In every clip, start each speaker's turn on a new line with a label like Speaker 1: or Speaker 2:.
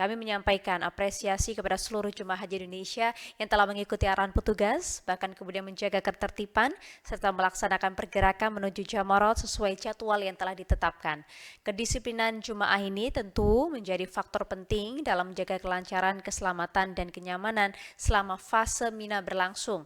Speaker 1: Kami menyampaikan apresiasi kepada seluruh jemaah haji Indonesia yang telah mengikuti arahan petugas, bahkan kemudian menjaga ketertiban, serta melaksanakan pergerakan menuju Jamarot sesuai jadwal yang telah ditetapkan. Kedisiplinan jemaah ini tentu menjadi faktor penting dalam menjaga kelancaran, keselamatan, dan kenyamanan selama fase Mina berlangsung.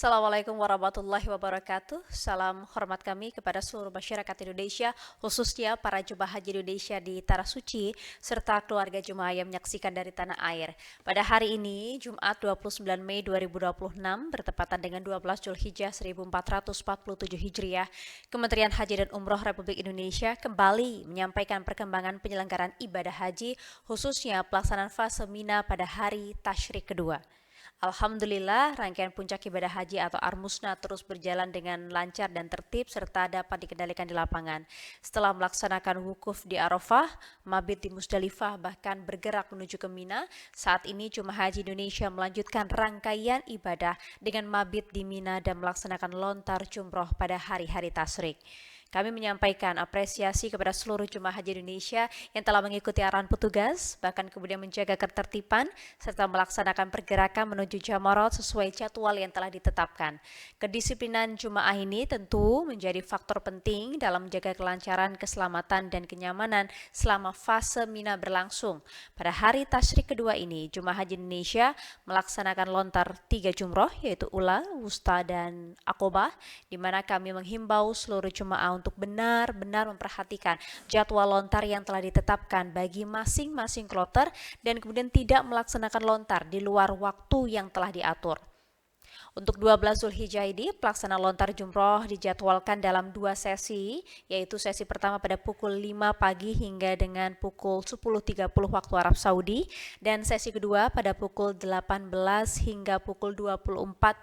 Speaker 1: Assalamualaikum warahmatullahi wabarakatuh. Salam hormat kami kepada seluruh masyarakat Indonesia, khususnya para jemaah haji Indonesia di Tanah Suci, serta keluarga jemaah yang menyaksikan dari tanah air. Pada hari ini, Jumat 29 Mei 2026, bertepatan dengan 12 Zulhijjah 1447 Hijriah, Kementerian Haji dan Umroh Republik Indonesia kembali menyampaikan perkembangan penyelenggaraan ibadah haji, khususnya pelaksanaan fase Mina pada hari tasyrik kedua. Alhamdulillah, rangkaian puncak ibadah haji atau Armusna terus berjalan dengan lancar dan tertib serta dapat dikendalikan di lapangan. Setelah melaksanakan wukuf di Arafah, mabit di Musdalifah, bahkan bergerak menuju ke Mina, saat ini jemaah haji Indonesia melanjutkan rangkaian ibadah dengan mabit di Mina dan melaksanakan lontar jumroh pada hari-hari tasyrik. Kami menyampaikan apresiasi kepada seluruh jemaah haji Indonesia yang telah mengikuti arahan petugas, bahkan kemudian menjaga ketertiban, serta melaksanakan pergerakan menuju Jamarot sesuai jadwal yang telah ditetapkan. Kedisiplinan jemaah ini tentu menjadi faktor penting dalam menjaga kelancaran, keselamatan, dan kenyamanan selama fase Mina berlangsung. Pada hari tasyrik kedua ini, jemaah haji Indonesia melaksanakan lontar 3 jumroh, yaitu Ula, Wusta, dan Aqobah, di mana kami menghimbau seluruh jemaah untuk benar-benar memperhatikan jadwal lontar yang telah ditetapkan bagi masing-masing kloter dan kemudian tidak melaksanakan lontar di luar waktu yang telah diatur. Untuk 12 Zulhijjah ini, pelaksanaan lontar jumroh dijadwalkan dalam 2 sesi, yaitu sesi pertama pada pukul 5 pagi hingga dengan pukul 10.30 waktu Arab Saudi, dan sesi kedua pada pukul 18 hingga pukul 24.00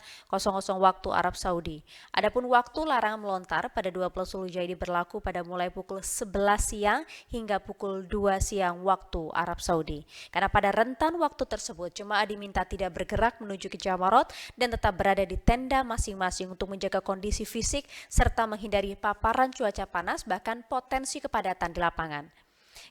Speaker 1: waktu Arab Saudi. Adapun waktu larangan melontar pada 12 Zulhijjah ini berlaku pada mulai pukul 11 siang hingga pukul 2 siang waktu Arab Saudi. Karena pada rentan waktu tersebut, jemaah diminta tidak bergerak menuju ke Jamarot dan tetap berada di tenda masing-masing untuk menjaga kondisi fisik serta menghindari paparan cuaca panas bahkan potensi kepadatan di lapangan.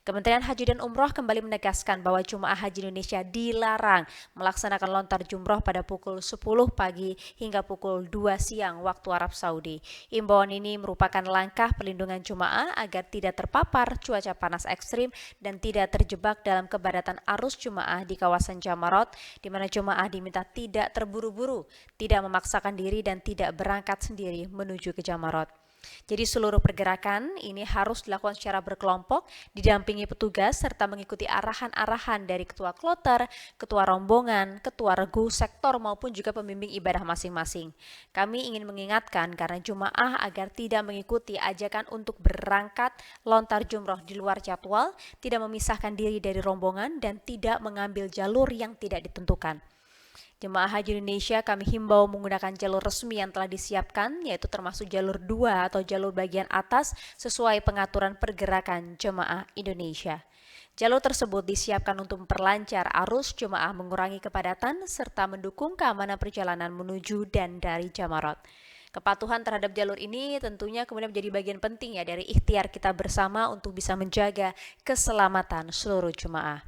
Speaker 1: Kementerian Haji dan Umroh kembali menegaskan bahwa jemaah haji Indonesia dilarang melaksanakan lontar jumroh pada pukul 10 pagi hingga pukul 2 siang waktu Arab Saudi. Imbauan ini merupakan langkah perlindungan jemaah agar tidak terpapar cuaca panas ekstrim dan tidak terjebak dalam kepadatan arus jemaah di kawasan Jamarot, di mana jemaah diminta tidak terburu-buru, tidak memaksakan diri dan tidak berangkat sendiri menuju ke Jamarot. Jadi seluruh pergerakan ini harus dilakukan secara berkelompok, didampingi petugas, serta mengikuti arahan-arahan dari ketua kloter, ketua rombongan, ketua regu sektor maupun juga pembimbing ibadah masing-masing. Kami ingin mengingatkan karena jemaah agar tidak mengikuti ajakan untuk berangkat lontar jumroh di luar jadwal, tidak memisahkan diri dari rombongan, dan tidak mengambil jalur yang tidak ditentukan. Jemaah haji Indonesia kami himbau menggunakan jalur resmi yang telah disiapkan, yaitu termasuk jalur 2 atau jalur bagian atas sesuai pengaturan pergerakan jemaah Indonesia. Jalur tersebut disiapkan untuk memperlancar arus jemaah, mengurangi kepadatan, serta mendukung keamanan perjalanan menuju dan dari Jamarot. Kepatuhan terhadap jalur ini tentunya kemudian menjadi bagian penting ya dari ikhtiar kita bersama untuk bisa menjaga keselamatan seluruh jemaah.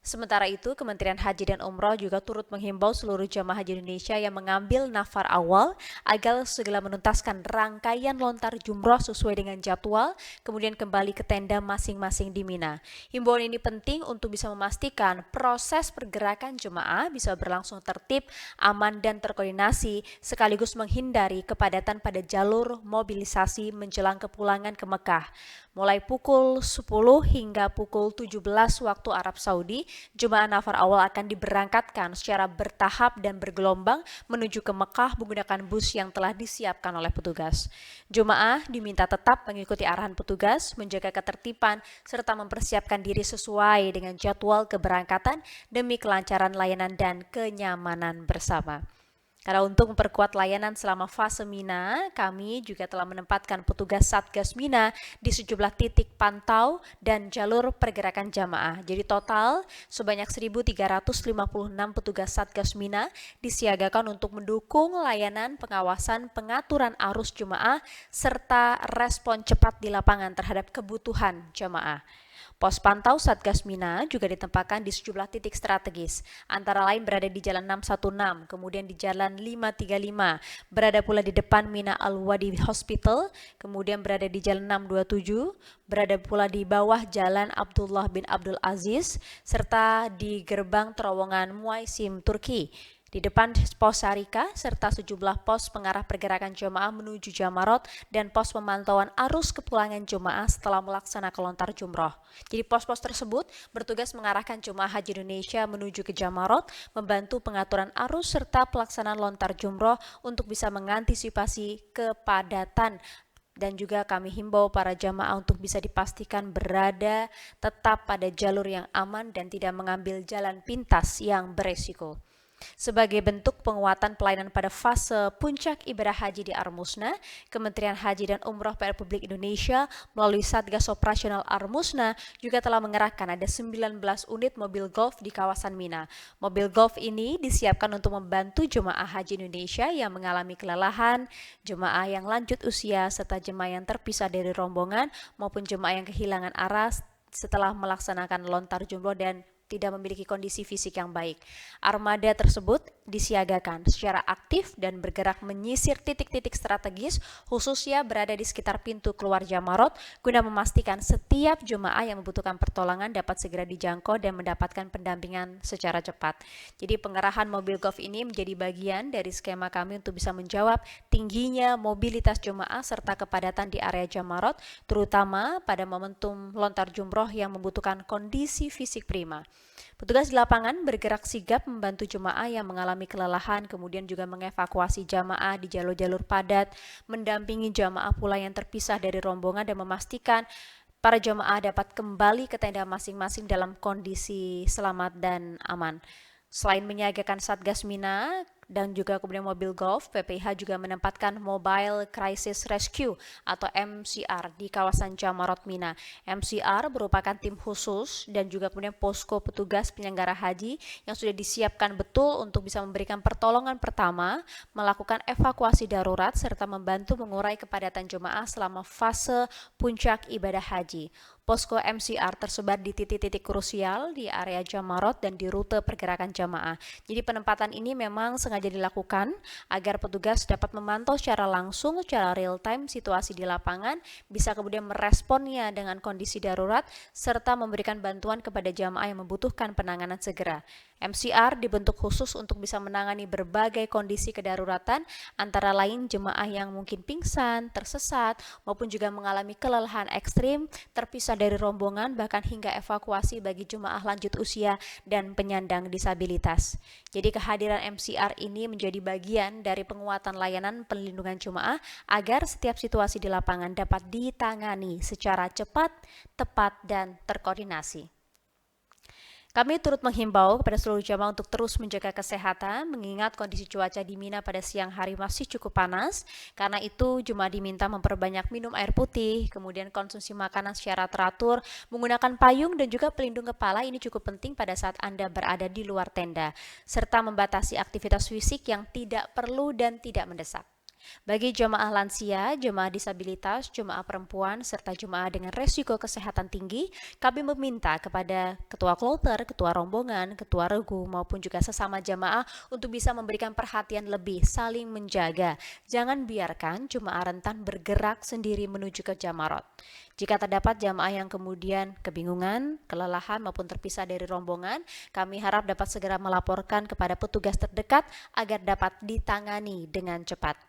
Speaker 1: Sementara itu, Kementerian Haji dan Umroh juga turut menghimbau seluruh jamaah haji Indonesia yang mengambil nafar awal agar segera menuntaskan rangkaian lontar jumroh sesuai dengan jadwal, kemudian kembali ke tenda masing-masing di Mina. Himbauan ini penting untuk bisa memastikan proses pergerakan jemaah bisa berlangsung tertib, aman, dan terkoordinasi, sekaligus menghindari kepadatan pada jalur mobilisasi menjelang kepulangan ke Mekah. Mulai pukul 10 hingga pukul 17 waktu Arab Saudi, jemaah nafar awal akan diberangkatkan secara bertahap dan bergelombang menuju ke Mekah menggunakan bus yang telah disiapkan oleh petugas. Jemaah diminta tetap mengikuti arahan petugas, menjaga ketertiban, serta mempersiapkan diri sesuai dengan jadwal keberangkatan demi kelancaran layanan dan kenyamanan bersama. Karena untuk memperkuat layanan selama fase Mina, kami juga telah menempatkan petugas Satgas Mina di sejumlah titik pantau dan jalur pergerakan jamaah. Jadi total sebanyak 1.356 petugas Satgas Mina disiagakan untuk mendukung layanan pengawasan pengaturan arus jemaah serta respon cepat di lapangan terhadap kebutuhan jemaah. Pos pantau Satgas Mina juga ditempatkan di sejumlah titik strategis, antara lain berada di Jalan 616, kemudian di Jalan 535, berada pula di depan Mina Al-Wadi Hospital, kemudian berada di Jalan 627, berada pula di bawah Jalan Abdullah bin Abdul Aziz, serta di gerbang terowongan Muaisim, Turki. Di depan pos Sarika serta sejumlah pos pengarah pergerakan jemaah menuju Jamarot dan pos pemantauan arus kepulangan jemaah setelah melaksanakan lontar jumroh. Jadi pos-pos tersebut bertugas mengarahkan jemaah haji Indonesia menuju ke Jamarot, membantu pengaturan arus serta pelaksanaan lontar jumroh untuk bisa mengantisipasi kepadatan. Dan juga kami himbau para jamaah untuk bisa dipastikan berada tetap pada jalur yang aman dan tidak mengambil jalan pintas yang beresiko. Sebagai bentuk penguatan pelayanan pada fase puncak ibadah haji di Armusna, Kementerian Haji dan Umroh Republik Indonesia melalui Satgas Operasional Armusna juga telah mengerahkan ada 19 unit mobil golf di kawasan Mina. Mobil golf ini disiapkan untuk membantu jemaah haji Indonesia yang mengalami kelelahan, jemaah yang lanjut usia, serta jemaah yang terpisah dari rombongan maupun jemaah yang kehilangan arah setelah melaksanakan lontar jumroh dan tidak memiliki kondisi fisik yang baik. Armada tersebut disiagakan secara aktif dan bergerak menyisir titik-titik strategis, khususnya berada di sekitar pintu keluar Jamarot, guna memastikan setiap jemaah yang membutuhkan pertolongan dapat segera dijangkau dan mendapatkan pendampingan secara cepat. Jadi pengerahan mobil golf ini menjadi bagian dari skema kami untuk bisa menjawab tingginya mobilitas jemaah serta kepadatan di area Jamarot, terutama pada momentum lontar jumroh yang membutuhkan kondisi fisik prima. Petugas di lapangan bergerak sigap membantu jemaah yang mengalami kelelahan, kemudian juga mengevakuasi jamaah di jalur-jalur padat, mendampingi jamaah pula yang terpisah dari rombongan dan memastikan para jemaah dapat kembali ke tenda masing-masing dalam kondisi selamat dan aman. Selain menyiagakan Satgas Mina dan juga kemudian mobil golf, PPIH juga menempatkan Mobile Crisis Rescue atau MCR di kawasan Jamarot Mina. MCR merupakan tim khusus dan juga kemudian posko petugas penyelenggara haji yang sudah disiapkan betul untuk bisa memberikan pertolongan pertama, melakukan evakuasi darurat, serta membantu mengurai kepadatan jemaah selama fase puncak ibadah haji. Posko MCR tersebar di titik-titik krusial di area Jamarot dan di rute pergerakan jamaah. Jadi penempatan ini memang sengaja dilakukan agar petugas dapat memantau secara langsung, secara real time situasi di lapangan, bisa kemudian meresponnya dengan kondisi darurat, serta memberikan bantuan kepada jamaah yang membutuhkan penanganan segera. MCR dibentuk khusus untuk bisa menangani berbagai kondisi kedaruratan, antara lain jemaah yang mungkin pingsan, tersesat, maupun juga mengalami kelelahan ekstrim, terpisah dari rombongan, bahkan hingga evakuasi bagi jemaah lanjut usia dan penyandang disabilitas. Jadi kehadiran MCR ini menjadi bagian dari penguatan layanan perlindungan jemaah agar setiap situasi di lapangan dapat ditangani secara cepat, tepat, dan terkoordinasi. Kami turut menghimbau kepada seluruh jamaah untuk terus menjaga kesehatan, mengingat kondisi cuaca di Mina pada siang hari masih cukup panas. Karena itu, jemaah diminta memperbanyak minum air putih, kemudian konsumsi makanan secara teratur, menggunakan payung dan juga pelindung kepala. Ini cukup penting pada saat Anda berada di luar tenda, serta membatasi aktivitas fisik yang tidak perlu dan tidak mendesak. Bagi jemaah lansia, jemaah disabilitas, jemaah perempuan, serta jemaah dengan resiko kesehatan tinggi, kami meminta kepada ketua kloter, ketua rombongan, ketua regu, maupun juga sesama jemaah untuk bisa memberikan perhatian lebih, saling menjaga. Jangan biarkan jemaah rentan bergerak sendiri menuju ke Jamarot. Jika terdapat jamaah yang kemudian kebingungan, kelelahan, maupun terpisah dari rombongan, kami harap dapat segera melaporkan kepada petugas terdekat agar dapat ditangani dengan cepat.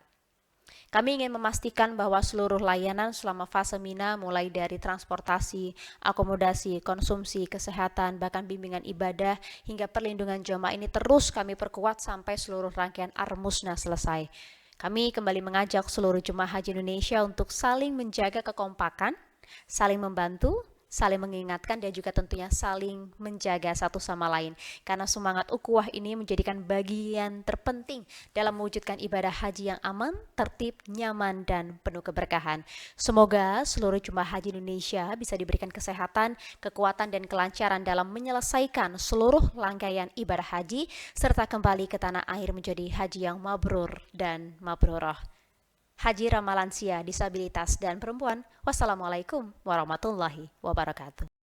Speaker 1: Kami ingin memastikan bahwa seluruh layanan selama fase Mina, mulai dari transportasi, akomodasi, konsumsi, kesehatan, bahkan bimbingan ibadah, hingga perlindungan jemaah ini terus kami perkuat sampai seluruh rangkaian Armusna selesai. Kami kembali mengajak seluruh jemaah haji Indonesia untuk saling menjaga kekompakan, saling membantu, saling mengingatkan dan juga tentunya saling menjaga satu sama lain. Karena semangat ukhuwah ini menjadikan bagian terpenting dalam mewujudkan ibadah haji yang aman, tertib, nyaman, dan penuh keberkahan. Semoga seluruh jemaah haji Indonesia bisa diberikan kesehatan, kekuatan, dan kelancaran dalam menyelesaikan seluruh rangkaian ibadah haji, serta kembali ke tanah air menjadi haji yang mabrur dan mabrurah. Haji ramah lansia, disabilitas, dan perempuan. Wassalamualaikum warahmatullahi wabarakatuh.